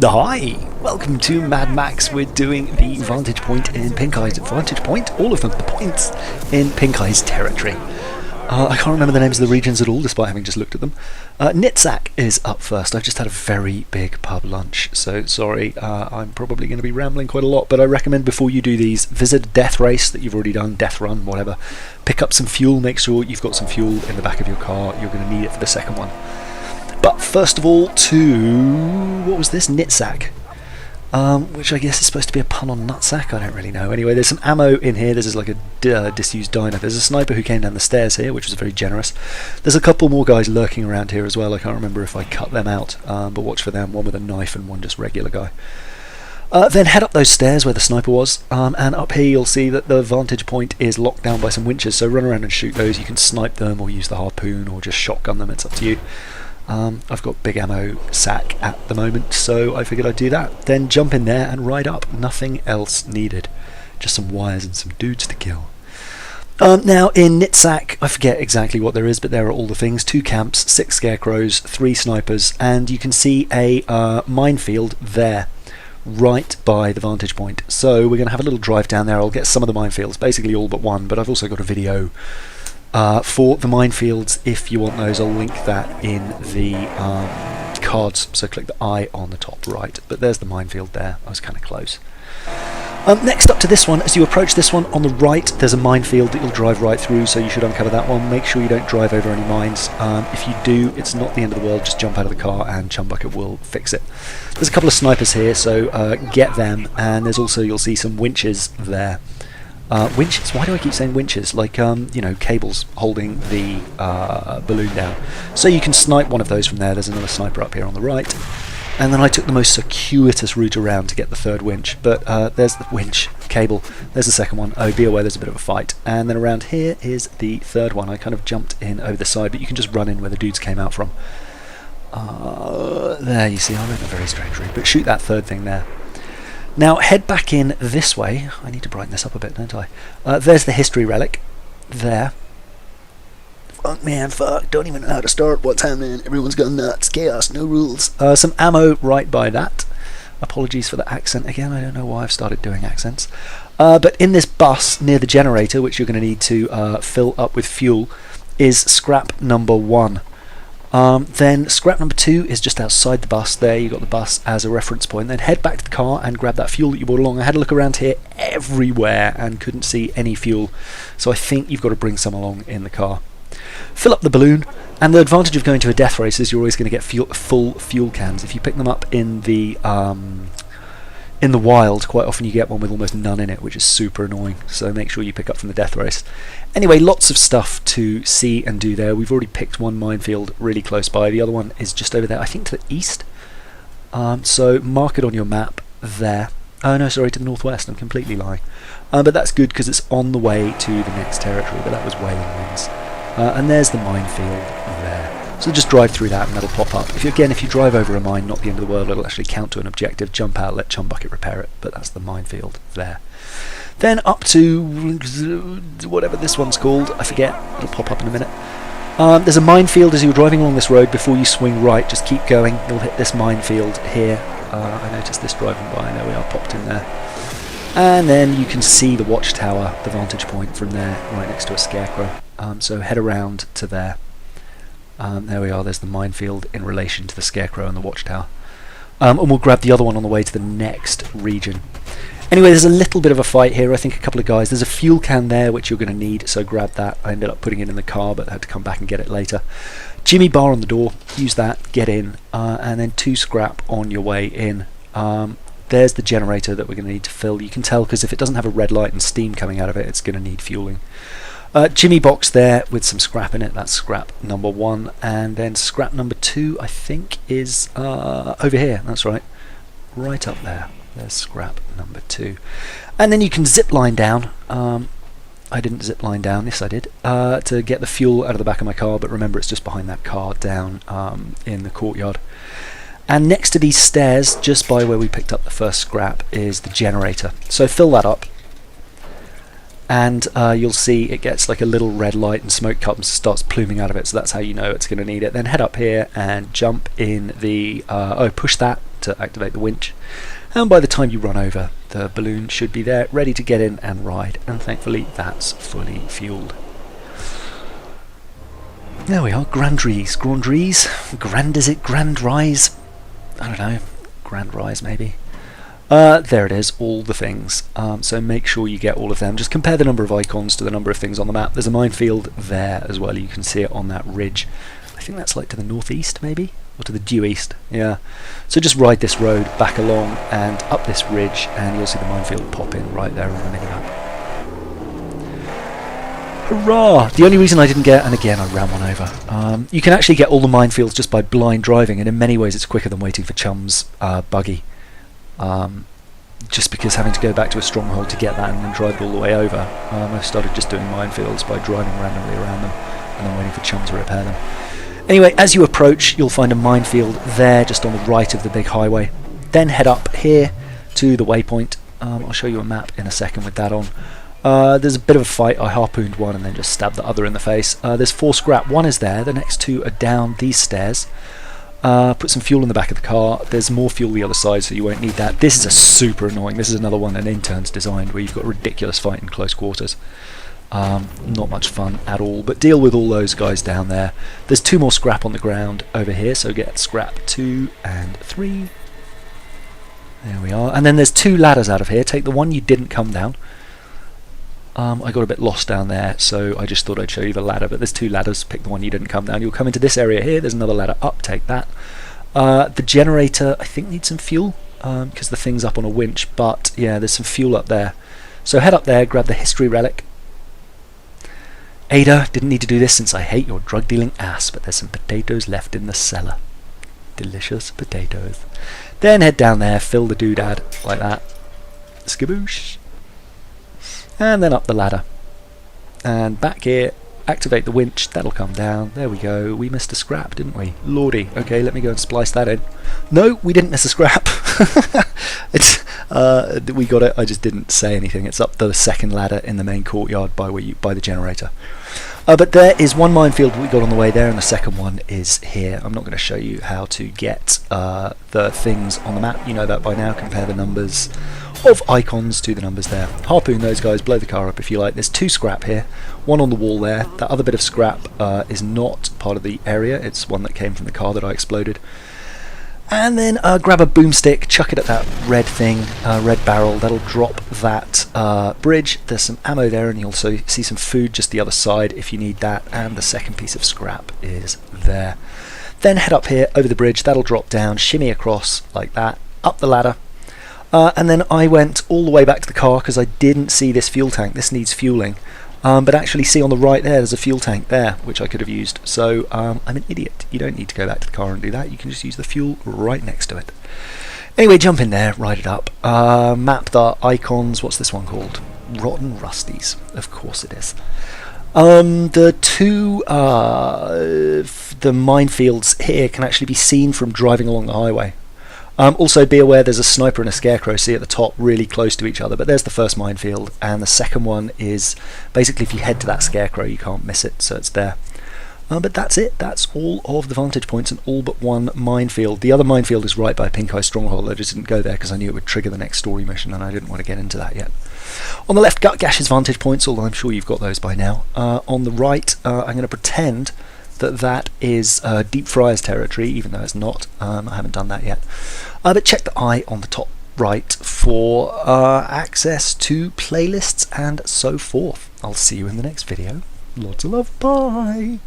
Hi! Welcome to Mad Max. We're doing the Vantage Point in Pink Eye's Vantage Point, all of them, the points in Pink Eye's territory. I can't remember the names of the regions at all, despite having just looked at them. Nitsack is up first. I've just had a very big pub lunch, so sorry, I'm probably going to be rambling quite a lot, but I recommend before you do these, visit a death race that you've already done, death run, whatever. Pick up some fuel, make sure you've got some fuel in the back of your car. You're going to need it for the second one. But first of all, to... what was this? Nitsack. Which I guess is supposed to be a pun on nutsack, I don't really know. Anyway, there's some ammo in here. This is like a disused diner. There's a sniper who came down the stairs here, which was very generous. There's a couple more guys lurking around here as well. I can't remember if I cut them out, but watch for them. One with a knife and one just regular guy. Then head up those stairs where the sniper was, and up here you'll see that the vantage point is locked down by some winches, so run around and shoot those. You can snipe them or use the harpoon or just shotgun them, it's up to you. I've got big ammo sack at the moment, so I figured I'd do that. Then jump in there and ride up. Nothing else needed. Just some wires and some dudes to kill. Now in Nitsack, I forget exactly what there is, but there are all the things. 2 camps, 6 scarecrows, 3 snipers, and you can see a minefield there, right by the vantage point. So we're going to have a little drive down there. I'll get some of the minefields, basically all but one, but I've also got a video for the minefields. If you want those, I'll link that in the cards, so click the eye on the top right. But there's the minefield there. I was kind of close. Next up to this one, as you approach this one, on the right there's a minefield that you'll drive right through, so you should uncover that one. Make sure you don't drive over any mines. If you do, it's not the end of the world. Just jump out of the car and Chumbucket will fix it. There's a couple of snipers here, so get them, and there's also, you'll see some winches there. Winches? Why do I keep saying winches? Like, you know, cables holding the balloon down. So you can snipe one of those from there. There's another sniper up here on the right. And then I took the most circuitous route around to get the third winch. But there's the winch cable. There's the second one. Oh, be aware there's a bit of a fight. And then around here is the third one. I kind of jumped in over the side, but you can just run in where the dudes came out from. There, you see, I went a very strange route. But shoot that third thing there. Now head back in this way. I need to brighten this up a bit, don't I? There's the history relic. There. Fuck man, fuck. Don't even know how to start. What's happening? Everyone's gone nuts. Chaos, no rules. Some ammo right by that. Apologies for the accent again. I don't know why I've started doing accents. But in this bus near the generator, which you're going to need to fill up with fuel, is scrap number 1. Then scrap number 2 is just outside the bus. There, you got the bus as a reference point. Then head back to the car and grab that fuel that you brought along. I had a look around here everywhere and couldn't see any fuel, so I think you've got to bring some along in the car. Fill up the balloon, and the advantage of going to a death race is you're always going to get full fuel cans. If you pick them up in the wild, quite often you get one with almost none in it, which is super annoying, so make sure you pick up from the death race. Anyway, lots of stuff to see and do there. We've already picked one minefield really close by. The other one is just over there, I think to the east. So mark it on your map there. Oh no, sorry, to the northwest. I'm completely lying. But that's good because it's on the way to the next territory, but that was Wailing Winds. And there's the minefield there. So just drive through that and that'll pop up. If you drive over a mine, not the end of the world, it'll actually count to an objective. Jump out, let Chumbucket repair it, but that's the minefield there. Then up to whatever this one's called, I forget, it'll pop up in a minute. There's a minefield as you're driving along this road. Before you swing right, just keep going, you'll hit this minefield here. I noticed this driving by, there we are, popped in there. And then you can see the watchtower, the vantage point from there, right next to a scarecrow. So head around to there. There we are, there's the minefield in relation to the scarecrow and the watchtower. And we'll grab the other one on the way to the next region. Anyway, there's a little bit of a fight here. I think a couple of guys. There's a fuel can there which you're going to need, so grab that. I ended up putting it in the car, but I had to come back and get it later. Jimmy bar on the door, use that, get in, and then 2 scrap on your way in. There's the generator that we're going to need to fill. You can tell because if it doesn't have a red light and steam coming out of it, it's going to need fueling. Jimmy box there with some scrap in it. That's scrap number 1, and then scrap number 2 I think is over here. That's right, right up there. There's scrap number 2, and then you can zip line down. I didn't zip line down. Yes, I did, to get the fuel out of the back of my car. But remember, it's just behind that car down in the courtyard. And next to these stairs, just by where we picked up the first scrap, is the generator. So fill that up. And you'll see it gets like a little red light and smoke starts pluming out of it, so that's how you know it's going to need it. Then head up here and jump in the push that to activate the winch. And by the time you run over, the balloon should be there, ready to get in and ride. And thankfully, that's fully fueled. There we are, Grandrise. Is it Grandrise? I don't know, Grandrise maybe. There it is, all the things. So make sure you get all of them. Just compare the number of icons to the number of things on the map. There's a minefield there as well, you can see it on that ridge. I think that's like to the northeast maybe? Or to the due east, yeah. So just ride this road back along and up this ridge and you'll see the minefield pop in right there on the minimap. Hurrah! The only reason I didn't get, and again I ran one over, you can actually get all the minefields just by blind driving, and in many ways it's quicker than waiting for Chum's buggy. Just because having to go back to a stronghold to get that and then drive it all the way over, I started just doing minefields by driving randomly around them and then waiting for Chum to repair them. Anyway, as you approach, you'll find a minefield there just on the right of the big highway. Then head up here to the waypoint. I'll show you a map in a second with that on. There's a bit of a fight. I harpooned one and then just stabbed the other in the face. There's 4 scrap. One is there. The next 2 are down these stairs. Put some fuel in the back of the car. There's more fuel the other side, so you won't need that. This is a super annoying. This is another one an intern's designed where you've got a ridiculous fight in close quarters. Not much fun at all, but deal with all those guys down there. There's 2 more scrap on the ground over here, so get scrap 2 and 3. There we are. And then there's 2 ladders out of here. Take the one you didn't come down. I got a bit lost down there, so I just thought I'd show you the ladder, but there's 2 ladders. Pick the one you didn't come down. You'll come into this area here. There's another ladder up. Take that. The generator, I think, needs some fuel because the thing's up on a winch, but yeah, there's some fuel up there. So head up there, grab the history relic. Ada, didn't need to do this since I hate your drug-dealing ass, but there's some potatoes left in the cellar. Delicious potatoes. Then head down there, fill the doodad like that. Skaboosh. And then up the ladder. And back here, activate the winch, that'll come down. There we go. We missed a scrap, didn't we? Lordy. Okay, let me go and splice that in. No, we didn't miss a scrap. We got it, I just didn't say anything. It's up the 2nd ladder in the main courtyard by the generator. But there is 1 minefield we got on the way there, and the 2nd one is here. I'm not going to show you how to get the things on the map. You know that by now. Compare the numbers of icons to the numbers there. Harpoon those guys, blow the car up if you like. There's 2 scrap here, 1 on the wall there. That other bit of scrap is not part of the area. It's one that came from the car that I exploded. And then grab a boomstick, chuck it at that red thing, red barrel. That'll drop that bridge. There's some ammo there, and you'll also see some food just the other side if you need that. And the 2nd piece of scrap is there. Then head up here over the bridge. That'll drop down, shimmy across like that, up the ladder. And then I went all the way back to the car because I didn't see this fuel tank. This needs fueling. But actually see on the right there's a fuel tank there, which I could have used. So I'm an idiot. You don't need to go back to the car and do that. You can just use the fuel right next to it. Anyway, jump in there, ride it up. Map the icons. What's this one called? Rotten Rusties. Of course it is. The 2 the minefields here can actually be seen from driving along the highway. Also be aware there's a sniper and a scarecrow, see at the top, really close to each other, but there's the 1st minefield, and the 2nd one is basically if you head to that scarecrow you can't miss it, so it's there. But that's it, that's all of the vantage points and all but 1 minefield. The other minefield is right by Pink Eye Stronghold. I just didn't go there because I knew it would trigger the next story mission and I didn't want to get into that yet. On the left, Gut Gash's vantage points, although I'm sure you've got those by now. On the right, I'm going to pretend that is Deep Friar's territory, even though it's not. I haven't done that yet. But check the eye on the top right for access to playlists and so forth. I'll see you in the next video. Lots of love. Bye.